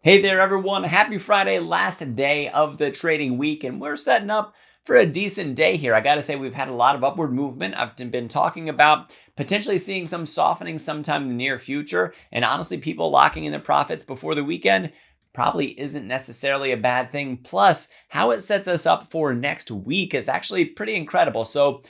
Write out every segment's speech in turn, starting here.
Hey there, everyone. Happy Friday, last day of the trading week, and we're setting up for a decent day here. I got to say, we've had a lot of upward movement. I've been talking about potentially seeing some softening sometime in the near future, and honestly, people locking in their profits before the weekend probably isn't necessarily a bad thing. Plus, how it sets us up for next week is actually pretty incredible. So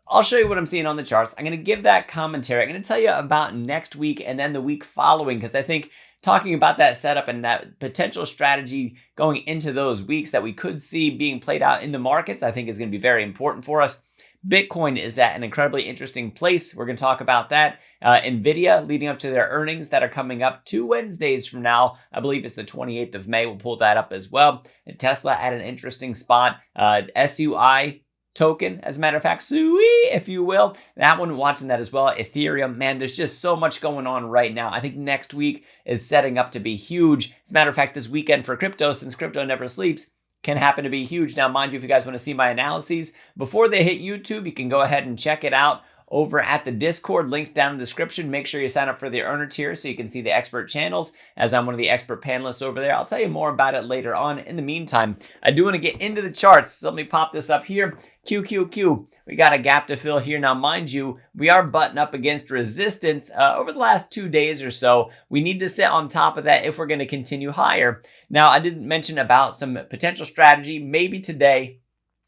I'll show you what I'm seeing on the charts. I'm going to give that commentary. I'm going to tell you about next week and then the week following, because I think talking about that setup and that potential strategy going into those weeks that we could see being played out in the markets, I think is going to be very important for us. Bitcoin is at an incredibly interesting place. We're going to talk about that. Nvidia leading up to their earnings that are coming up 2 Wednesdays from now. I believe it's the 28th of May. We'll pull that up as well. And Tesla at an interesting spot. SUI token, as a matter of fact, Sui, if you will. That one, watching that as well. Ethereum, man, there's just so much going on right now. I think next week is setting up to be huge. As a matter of fact, this weekend for crypto, since crypto never sleeps, can happen to be huge. Now, mind you, if you guys want to see my analyses before they hit YouTube, you can go ahead and check it out over at the Discord. Links down in the description. Make sure you sign up for the earner tier so you can see the expert channels, as I'm one of the expert panelists over there. I'll tell you more about it later on. In the meantime, I do want to get into the charts. So let me pop this up here. QQQ. We got a gap to fill here. Now, mind you, we are butting up against resistance over the last 2 days or so. We need to sit on top of that if we're going to continue higher. Now, I didn't mention about some potential strategy. Maybe today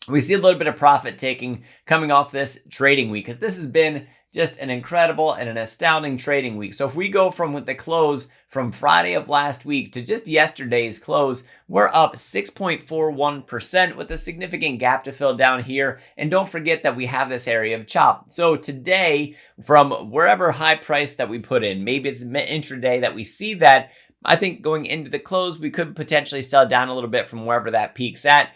we see a little bit of profit taking coming off this trading week, because this has been just an incredible and an astounding trading week. So if we go from the close from Friday of last week to just yesterday's close, we're up 6.41% with a significant gap to fill down here. And don't forget that we have this area of chop. So today, from wherever high price that we put in, maybe it's intraday that we see that, I think going into the close, we could potentially sell down a little bit from wherever that peak's at.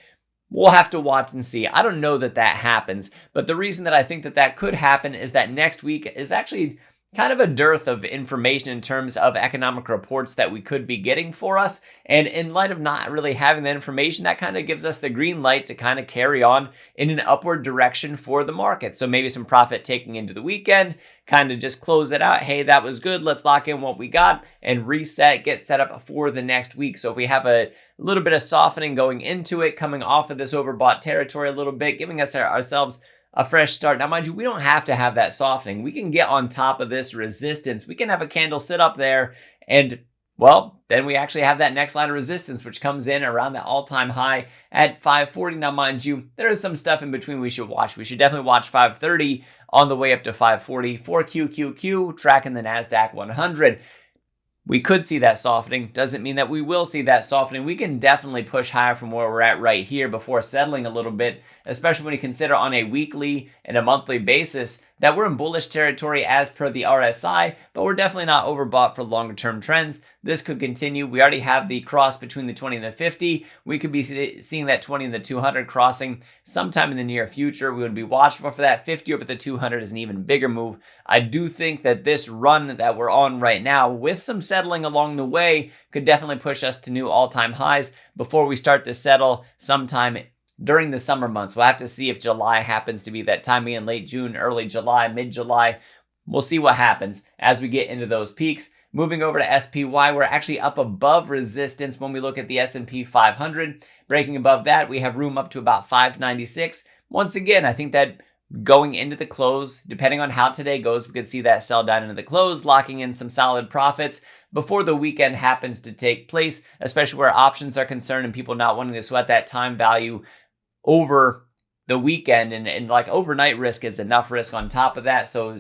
We'll have to watch and see. I don't know that happens, but the reason that I think that could happen is that next week is actually kind of a dearth of information in terms of economic reports that we could be getting for us. And in light of not really having that information, that kind of gives us the green light to kind of carry on in an upward direction for the market. So maybe some profit taking into the weekend, kind of just close it out. Hey, that was good. Let's lock in what we got and reset, get set up for the next week. So if we have a little bit of softening going into it, coming off of this overbought territory a little bit, giving us ourselves a fresh start. Now, mind you, we don't have to have that softening. We can get on top of this resistance. We can have a candle sit up there and, well, then we actually have that next line of resistance, which comes in around the all-time high at 540. Now, mind you, there is some stuff in between we should watch. We should definitely watch 530 on the way up to 540 for QQQ, tracking the NASDAQ 100. We could see that softening. Doesn't mean that we will see that softening. We can definitely push higher from where we're at right here before settling a little bit, especially when you consider on a weekly and a monthly basis that we're in bullish territory as per the RSI, but we're definitely not overbought for longer term trends. This could continue. We already have the cross between the 20 and the 50. We could be seeing that 20 and the 200 crossing sometime in the near future. We would be watchful for that. 50 over the 200 is an even bigger move. I do think that this run that we're on right now, with some settling along the way, could definitely push us to new all-time highs before we start to settle sometime during the summer months. We'll have to see if July happens to be that time, in late June, early July, mid-July. We'll see what happens as we get into those peaks. Moving over to SPY, we're actually up above resistance when we look at the S&P 500. Breaking above that, we have room up to about 596. Once again, I think that going into the close, depending on how today goes, we could see that sell down into the close, locking in some solid profits before the weekend happens to take place, especially where options are concerned and people not wanting to sweat that time value over the weekend, and like overnight risk is enough risk on top of that. So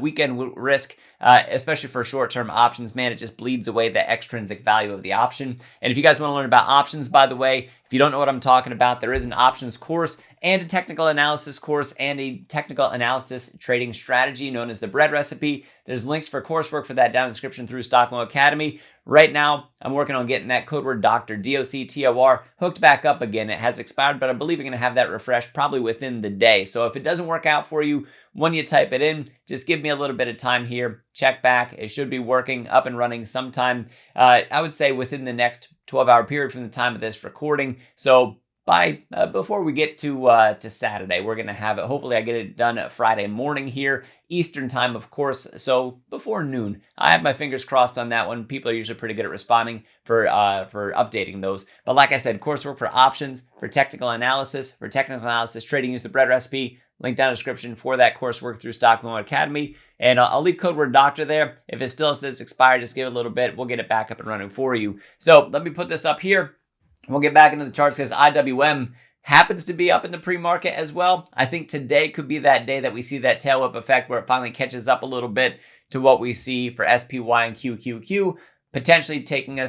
weekend risk, especially for short-term options, man, it just bleeds away the extrinsic value of the option. And if you guys want to learn about options, by the way, if you don't know what I'm talking about, there is an options course and a technical analysis course and a technical analysis trading strategy known as the bread recipe. There's links for coursework for that down in the description through Stockmo Academy. Right now, I'm working on getting that code word doctor, DOCTOR, hooked back up again. It has expired, but I believe we're going to have that refreshed probably within the day. So if it doesn't work out for you when you type it in, just give me a little bit of time here. Check back. It should be working, up and running sometime, I would say within the next 12-hour period from the time of this recording. So by before we get to Saturday. We're gonna have it. Hopefully, I get it done Friday morning here, Eastern time, of course. So before noon, I have my fingers crossed on that one. People are usually pretty good at responding for updating those. But like I said, coursework for options, for technical analysis, trading, use the bread recipe. Link down in the description for that coursework through Stock Mode Academy. And I'll leave code word doctor there. If it still says expired, just give it a little bit. We'll get it back up and running for you. So let me put this up here. We'll get back into the charts because IWM happens to be up in the pre-market as well. I think today could be that day that we see that tail whip effect where it finally catches up a little bit to what we see for SPY and QQQ, potentially putting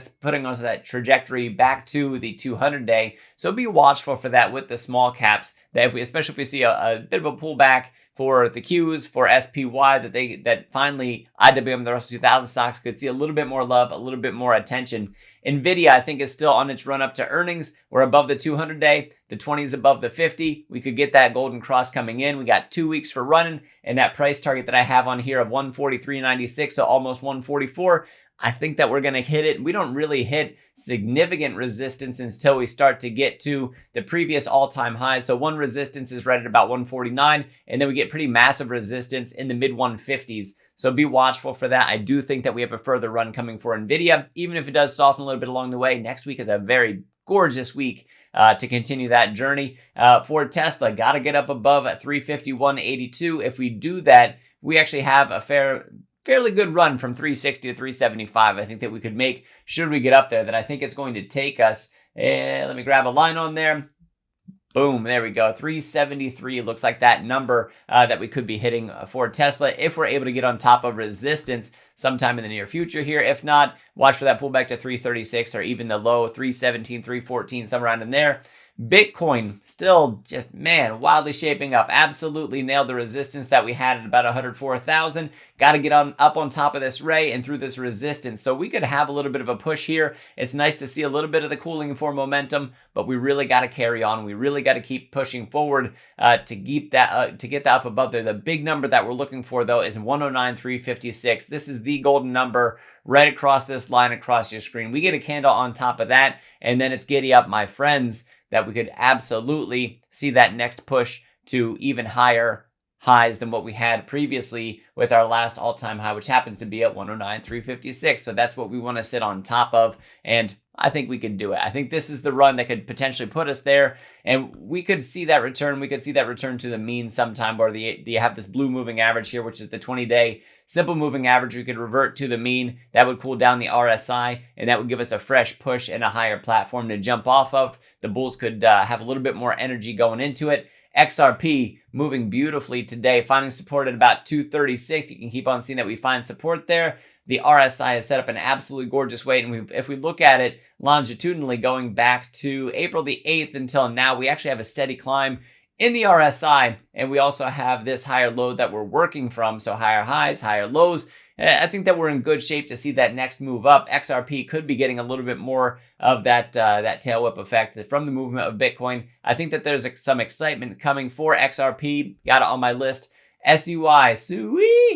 us that trajectory back to the 200-day. So be watchful for that with the small caps, that especially if we see a bit of a pullback for the Qs, for SPY, that finally IWM, the Russell 2000 stocks could see a little bit more love, a little bit more attention. Nvidia, I think, is still on its run up to earnings. We're above the 200-day. The 20 is above the 50. We could get that golden cross coming in. We got 2 weeks for running, and that price target that I have on here of 143.96, so almost 144. I think that we're going to hit it. We don't really hit significant resistance until we start to get to the previous all-time highs. So one resistance is right at about 149, and then we get pretty massive resistance in the mid-150s. So be watchful for that. I do think that we have a further run coming for Nvidia, even if it does soften a little bit along the way. Next week is a very gorgeous week to continue that journey. For Tesla, got to get up above at 351.82. If we do that, we actually have a fairly good run from 360 to 375. I think that we could make, should we get up there, that I think it's going to take us. Let me grab a line on there. Boom, there we go. 373 looks like that number that we could be hitting for Tesla if we're able to get on top of resistance sometime in the near future here. If not, watch for that pullback to 336 or even the low 317, 314, somewhere around in there. Bitcoin still just, man, wildly shaping up. Absolutely nailed the resistance that we had at about 104,000. Got to get up on top of this ray and through this resistance. So we could have a little bit of a push here. It's nice to see a little bit of the cooling for momentum, but we really got to carry on. We really got to keep pushing forward to get that up above there. The big number that we're looking for, though, is 109,356. This is the golden number right across this line across your screen. We get a candle on top of that, and then it's giddy up, my friends, that we could absolutely see that next push to even higher highs than what we had previously with our last all-time high, which happens to be at 109,356. So that's what we want to sit on top of, and I think we could do it. I think this is the run that could potentially put us there, and we could see that return. We could see that return to the mean sometime, or you have this blue moving average here, which is the 20-day simple moving average. We could revert to the mean. That would cool down the RSI, and that would give us a fresh push and a higher platform to jump off of. The bulls could have a little bit more energy going into it. XRP moving beautifully today, finding support at about 236. You can keep on seeing that we find support there. The RSI is set up in an absolutely gorgeous way. And if we look at it longitudinally going back to April the 8th until now, we actually have a steady climb in the RSI. And we also have this higher low that we're working from. So higher highs, higher lows. I think that we're in good shape to see that next move up. XRP could be getting a little bit more of that tail whip effect from the movement of Bitcoin. I think that there's some excitement coming for XRP. Got it on my list. Sui,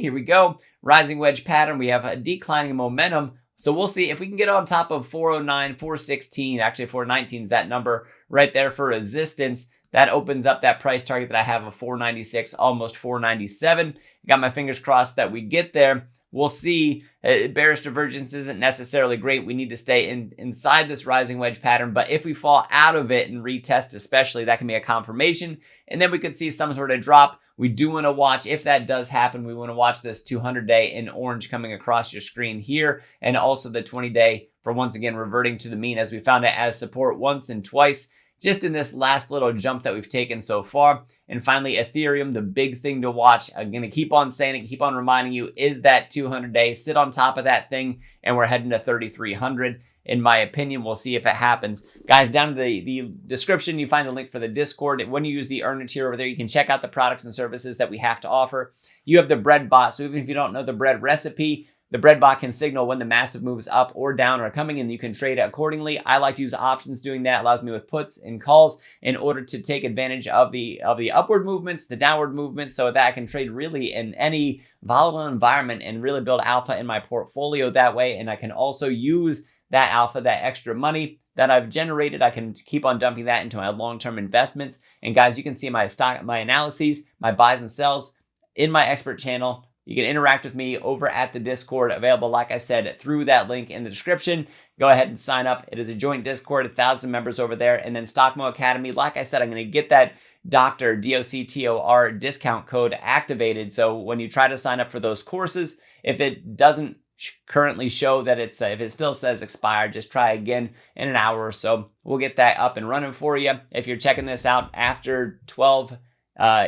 here we go. Rising wedge pattern. We have a declining momentum. So we'll see if we can get on top of 409, 416. Actually, 419 is that number right there for resistance. That opens up that price target that I have of 496, almost 497. Got my fingers crossed that we get there. We'll see. Bearish divergence isn't necessarily great. We need to stay inside this rising wedge pattern. But if we fall out of it and retest especially, that can be a confirmation. And then we could see some sort of drop. We do want to watch, if that does happen, we want to watch this 200-day in orange coming across your screen here. And also the 20-day for once again reverting to the mean, as we found it as support once and twice, just in this last little jump that we've taken so far. And finally, Ethereum, the big thing to watch. I'm going to keep on saying it, keep on reminding you, is that 200-day. Sit on top of that thing, and we're heading to 3,300. In my opinion, we'll see if it happens. Guys, down in the description, you find a link for the Discord. When you use the Earn tier over there, you can check out the products and services that we have to offer. You have the bread bot, so even if you don't know the bread recipe, the bread bot can signal when the massive moves up or down are coming, and you can trade it accordingly. I like to use options doing that. It allows me with puts and calls in order to take advantage of the upward movements, the downward movements, so that I can trade really in any volatile environment and really build alpha in my portfolio that way. And I can also use that alpha, that extra money that I've generated, I can keep on dumping that into my long-term investments. And guys, you can see my analyses, my buys and sells in my expert channel. You can interact with me over at the Discord, available, like I said, through that link in the description. Go ahead and sign up. It is a joint Discord, 1,000 members over there. And then Stockmo Academy, like I said, I'm going to get that Doctor, DOCTOR discount code activated. So when you try to sign up for those courses, if it doesn't currently show that if it still says expired, just try again in an hour or so. We'll get that up and running for you. If you're checking this out after 12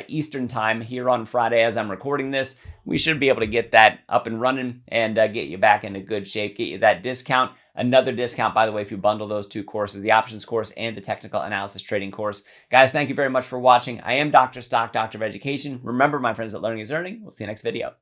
Eastern time here on Friday as I'm recording this, we should be able to get that up and running and get you back into good shape, get you that discount. Another discount, by the way, if you bundle those two courses, the options course and the technical analysis trading course. Guys, thank you very much for watching. I am Dr. Stock, Doctor of Education. Remember, my friends, that learning is earning. We'll see you next video.